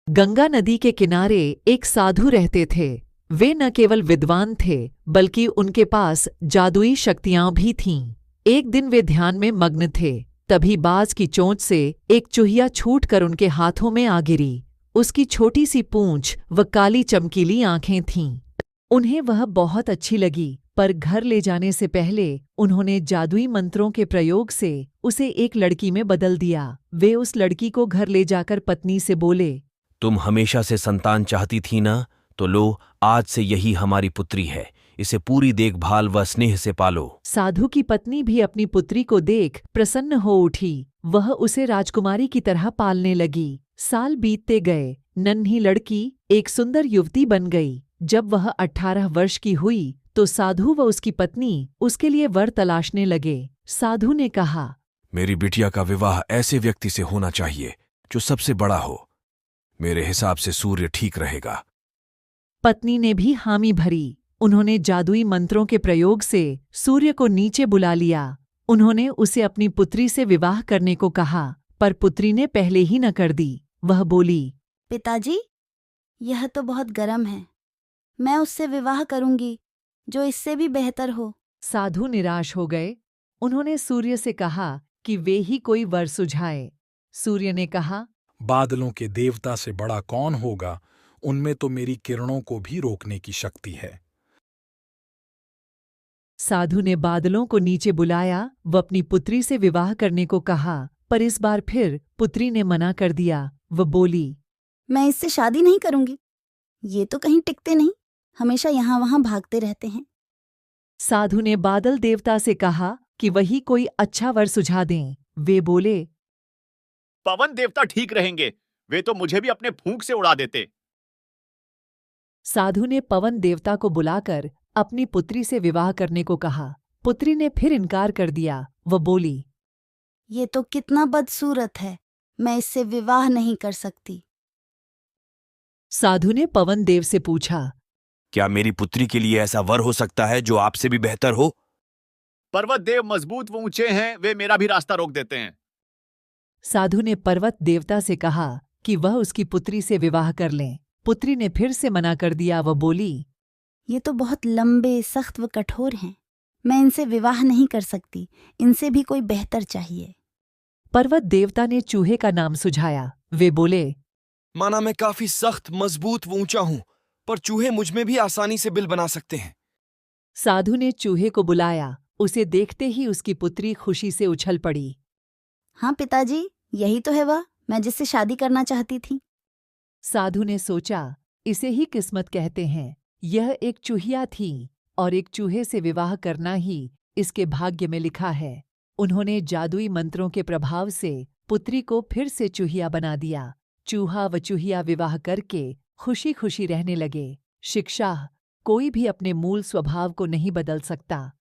गंगा नदी के किनारे एक साधु रहते थे। वे न केवल विद्वान थे बल्कि उनके पास जादुई शक्तियां भी थीं। एक दिन वे ध्यान में मग्न थे, तभी बाज की चोंच से एक चूहिया छूटकर उनके हाथों में आ गिरी। उसकी छोटी सी पूंछ व काली चमकीली आंखें थीं। उन्हें वह बहुत अच्छी लगी, पर घर ले जाने से पहले उन्होंने जादुई मंत्रों के प्रयोग से उसे एक लड़की में बदल दिया। वे उस लड़की को घर ले जाकर पत्नी से बोले, तुम हमेशा से संतान चाहती थी ना, तो लो, आज से यही हमारी पुत्री है। इसे पूरी देखभाल व स्नेह से पालो। साधु की पत्नी भी अपनी पुत्री को देख प्रसन्न हो उठी। वह उसे राजकुमारी की तरह पालने लगी। साल बीतते गए, नन्ही लड़की एक सुंदर युवती बन गई। जब वह 18 वर्ष की हुई तो साधु व उसकी पत्नी उसके लिए वर तलाशने लगे। साधु ने कहा, मेरी बिटिया का विवाह ऐसे व्यक्ति से होना चाहिए जो सबसे बड़ा हो। मेरे हिसाब से सूर्य ठीक रहेगा। पत्नी ने भी हामी भरी। उन्होंने जादुई मंत्रों के प्रयोग से सूर्य को नीचे बुला लिया। उन्होंने उसे अपनी पुत्री से विवाह करने को कहा, पर पुत्री ने पहले ही न कर दी। वह बोली, पिताजी, यह तो बहुत गर्म है। मैं उससे विवाह करूंगी जो इससे भी बेहतर हो। साधु निराश हो गए। उन्होंने सूर्य से कहा कि वे ही कोई वर सुझाए। सूर्य ने कहा, बादलों के देवता से बड़ा कौन होगा? उनमें तो मेरी किरणों को भी रोकने की शक्ति है। साधु ने बादलों को नीचे बुलाया व अपनी पुत्री से विवाह करने को कहा, पर इस बार फिर पुत्री ने मना कर दिया। वह बोली, मैं इससे शादी नहीं करूंगी। ये तो कहीं टिकते नहीं, हमेशा यहाँ वहाँ भागते रहते हैं। साधु ने बादल देवता से कहा कि वही कोई अच्छा वर सुझा दें। वे बोले, पवन देवता ठीक रहेंगे, वे तो मुझे भी अपने फूंक से उड़ा देते। साधु ने पवन देवता को बुलाकर अपनी पुत्री से विवाह करने को कहा। पुत्री ने फिर इनकार कर दिया। वह बोली, ये तो कितना बदसूरत है, मैं इससे विवाह नहीं कर सकती। साधु ने पवन देव से पूछा, क्या मेरी पुत्री के लिए ऐसा वर हो सकता है जो आपसे भी बेहतर हो? पर्वत देव मजबूत व ऊंचे हैं, वे मेरा भी रास्ता रोक देते हैं। साधु ने पर्वत देवता से कहा कि वह उसकी पुत्री से विवाह कर लें। पुत्री ने फिर से मना कर दिया। वह बोली, ये तो बहुत लंबे, सख्त व कठोर हैं। मैं इनसे विवाह नहीं कर सकती। इनसे भी कोई बेहतर चाहिए। पर्वत देवता ने चूहे का नाम सुझाया। वे बोले, माना मैं काफी सख्त, मजबूत व ऊंचा हूं, पर चूहे मुझ में भी आसानी से बिल बना सकते हैं। साधु ने चूहे को बुलाया। उसे देखते ही उसकी पुत्री खुशी से उछल पड़ी। हाँ पिताजी, यही तो है वह मैं जिससे शादी करना चाहती थी। साधु ने सोचा, इसे ही किस्मत कहते हैं। यह एक चूहिया थी और एक चूहे से विवाह करना ही इसके भाग्य में लिखा है। उन्होंने जादुई मंत्रों के प्रभाव से पुत्री को फिर से चूहिया बना दिया। चूहा व चूहिया विवाह करके खुशी खुशी रहने लगे। शिक्षा, कोई भी अपने मूल स्वभाव को नहीं बदल सकता।